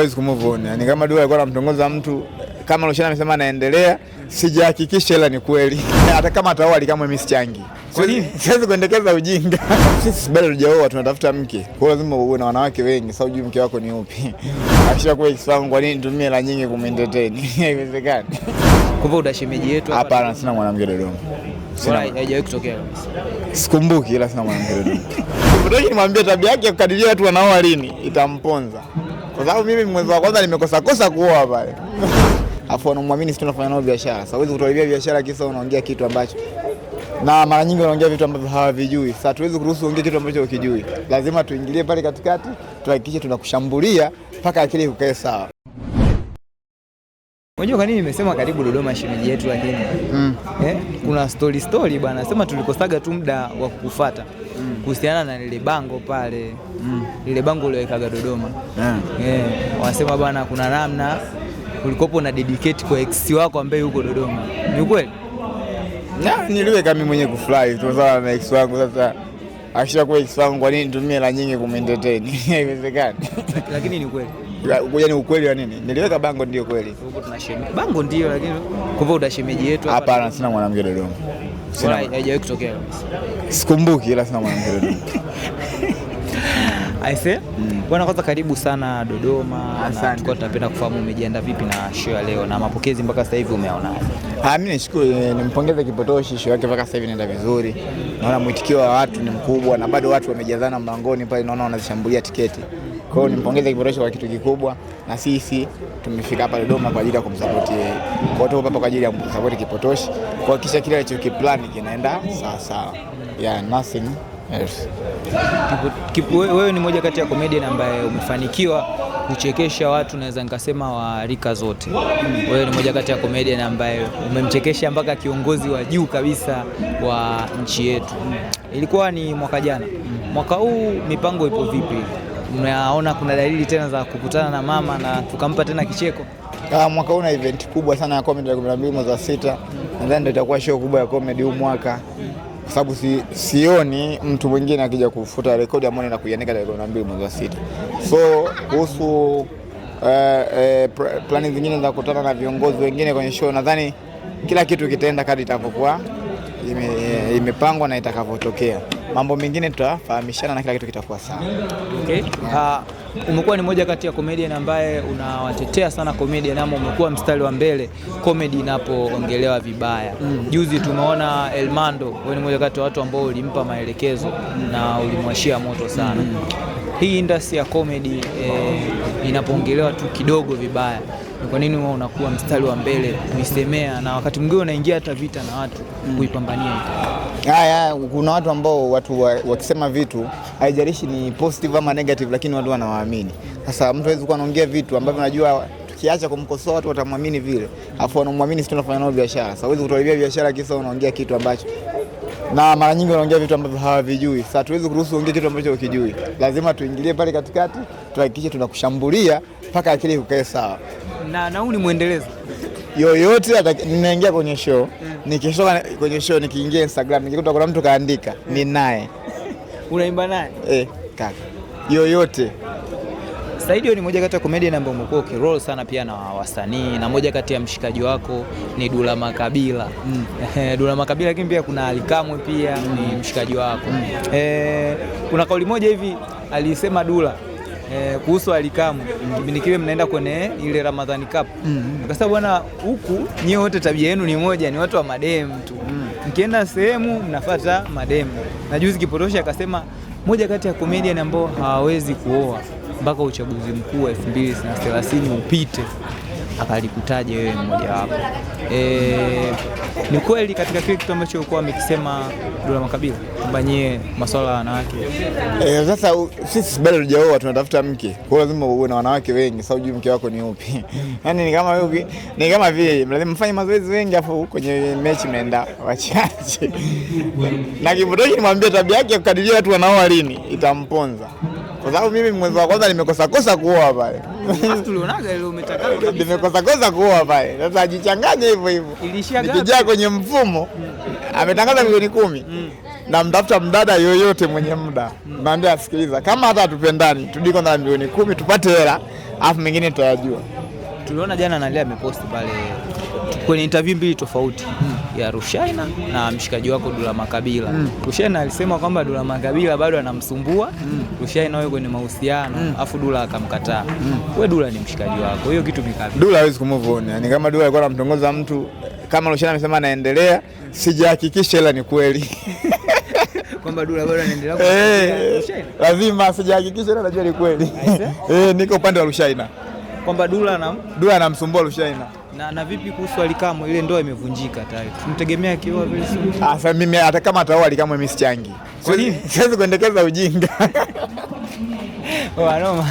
hawezi kumove on. Yaani kama Dula alikuwa anamtongoza mtu, kama Roshana amesema anaendelea, sijahakikisha ila ni kweli. Hata kama ataoa Alikamwe mimi sichangi. Kwa nini? Siwezi kuendekeza ujinga. Sisi bado hujaoa, tunatafuta mke. Kwa hiyo lazima uwe na wanawake wengi, sasa ujue mke wako ni upi. Akisha kuwa ex-wangu, kwa nini nitumie hela nyingi kumentertain? Haiwezekani. Kwa hivyo udashemeji yetu hapa. Hapana, sina mwanamke Dodoma. Sina, haijawahi kutokea kabisa. Sikumbuki, ila sina mwanamke Dodoma. Ndio nimwambia tabia yake ya kukadiria watu wanaoa lini itamponza. Kwa sababu mimi mwezi wa kwanza nimekosa kuoa pale. Afu anamwamini sisi tunafanya nao biashara. Sasa huwezi kutolea biashara kisa unaongea kitu ambacho, na mara nyingi unaongea vitu ambavyo hawavijui. Sasa tuwezi kuruhusu uongee kitu ambacho ukijui. Lazima tuingilie pale katikati, tuhakikishe tunakushambulia mpaka akili ikae sawa. Unajua kwa nini nimesema karibu Dodoma shemeji yetu lakini? Kuna story bwana. Nasema tulikosaga tu muda wa kukufuata. Kuhusiana na lile bango pale. Lile bango uliowekaga Dodoma. Wanasema bwana kuna namna ulikopo na dedicate kwa ex wako ambaye yuko Dodoma. Ni kweli? Niliweka mimi mwenyewe kufly tu sawa na ex wangu. Sasa akisha kuwa ex wangu, kwa nini nitumie hela nyingi kumentertain? Haiwezekani. Lakini ni kweli. Ngoja ni ukweli wa nini? Niliweka bango ndio kweli. Bango ndio lakini kwa hivyo udashemeji yetu hapa. Hapana, sina mwanamke Dodoma. Sina, haijawahi kutokea kabisa. Sikumbuki, ila sina mwanamke Dodoma. Aise, bwana kwanza karibu sana Dodoma. Na tulikuwa tunapenda kufahamu umejiandaa vipi na show ya leo na mapokezi mpaka sasa hivi umeonaje? Mimi nishukuru, nimpongeze Kipotoshi, show yake mpaka sasa hivi inaenda vizuri. Naona mwitikio wa watu ni mkubwa na bado watu wamejazana mlangoni pale, naona wanazishambulia tiketi. Kwa hiyo nimpongeze Kipotoshi kwa kitu kikubwa, na sisi tumefika hapa Dodoma kwa ajili ya kumsupport yeye. Kwa hiyo hapa kwa ajili ya kumsupport Kipotoshi, kuhakikisha kile alichokiplan kinaenda sawa sawa. Yeah, nothing else. Wewe ni moja kati ya comedian ambaye umefanikiwa kuchekesha watu, naweza nikasema wa rika zote. Wewe ni moja kati ya comedian ambaye umemchekesha mpaka kiongozi wa juu kabisa wa nchi yetu. Ilikuwa ni mwaka jana. Mwaka huu mipango ipo vipi? Unaona kuna dalili tena za kukutana na mama na tukampa tena kicheko? Mwaka huu na event kubwa sana ya comedy ya 12 mwezi wa 6. Nadhani ndio itakuwa show kubwa ya comedy huu mwaka. Kwa sababu sioni mtu mwingine akija kufuta rekodi ambayo na kuiandika tarehe 12 mwezi wa 6. So kuhusu plani zingine za kukutana na viongozi wengine kwenye show, nadhani kila kitu kitaenda kadri itakapokuwa imepangwa na itakavyotokea. Mambo mengine tutafahamishana na kila kitu kitakuwa sawa. Okay. Umekuwa ni moja kati ya comedian ambaye unawatetea sana comedian, ama umekuwa mstari wa mbele comedy inapoongelewa vibaya. Juzi tumeona Elmando, wewe ni moja kati ya watu ambao ulimpa maelekezo na ulimwashia moto sana. Hii industry ya comedy inapoongelewa tu kidogo vibaya, kwa nini wewe unakuwa mstari wa mbele kuisemea, na wakati mwingine unaingia hata vita na watu kuipambania? Kuna watu ambao wakisema vitu haijalishi ni positive ama negative, lakini watu wanawaamini. Sasa mtu hawezi kuwa anaongea vitu ambavyo unajua tukiacha kumkosoa watu watamwamini vile, afu wanamwamini sisi tunafanya nao biashara. Sasa huwezi kutolea biashara kisa unaongea kitu ambacho, na mara nyingi unaongea vitu ambavyo hawavijui. Sasa tuwezi kuruhusu uongee kitu ambacho ukijui. Lazima tuingilie pale katikati, tuhakikishe tunakushambulia mpaka akili ikae sawa. Na huu ni muendelezo. Yoyote ninaingia kwenye show, nikishoka kwenye show, nikiingia Instagram nikikuta kuna mtu kaandika ni naye. Unaimba naye? Kaka. Yoyote. Saidio ni moja kati ya comedian ambaye umekuwa ukiroll sana pia na wasanii, na moja kati ya mshikaji wako ni Dula Makabila. Dula Makabila, lakini pia kuna Alikamwe pia ni mshikaji wako. Kuna kauli moja hivi alisema Dula kuhusu Alikamwe kipindi kile mnaenda kwenye ile Ramadhani Cup. Akasema bwana, huku nyie wote tabia yenu ni moja, ni watu wa madem tu. Mkienda sehemu mnafuata madem. Na juzi Kipotoshi akasema moja kati ya comedian ambao hawawezi kuoa mpaka uchaguzi mkuu 2030 upite. Akalikutaje wewe mmoja wapo. Ni kweli katika kile kitu ambacho ulikuwa amekisema Dula Makabila kwamba nyie masuala ya wanawake? Sasa sisi bado hujaoa, tunatafuta mke. Kwa hiyo lazima uwe na wanawake wengi, sasa ujue mke wako ni upi. Yaani ni kama vile lazima mfanye mazoezi wengi afu kwenye mechi mnaenda wachache. Na Kipotoshi nimwambia tabia yake ya kukadiria watu wanaoa lini itamponza. Kwa sababu mimi mwezi wa kwanza nimekosa kuoa pale. Tulionaga ile umetaka kabisa. Nimekosa kuoa pale. Sasa ajichanganye hivyo. Nikija kwenye mfumo ametangaza milioni 10. Na mtafuta mdada yoyote mwenye muda. Naambia sikiliza, kama hata tupendani, tudiko na milioni 10 tupate hela. alafu mengine tutayajua. Tuliona jana Nalia ameposti pale kwenye interview mbili tofauti ya Rushaina na mshikaji wako Dula Makabila. Rushaina alisema kwamba Dula Makabila bado anamsumbua Rushaina wewe kwenye mahusiano, afu Dula akamkataa. Wewe Dula ni mshikaji wako, hiyo kitu mikapi. Dula hawezi kumove on. Yani kama Dula alikuwa anamtongoza mtu, kama Rushaina amesema anaendelea, sijahakikisha ila ni kweli. Kwamba Dula bado anaendelea kumsumbua Rushaina. Lazima sijahakikisha ila najua ni kweli. Niko upande wa Rushaina. Kwamba Dula anamsumbua Rushaina. Na vipi kuhusu Alikamwe, ile ndoa imevunjika tayari. Tunamtegemea kioa vile sio? Sasa mimi hata kama ataoa Alikamwe mimi sichangi. Siwezi kuendekeza ujinga. Noma.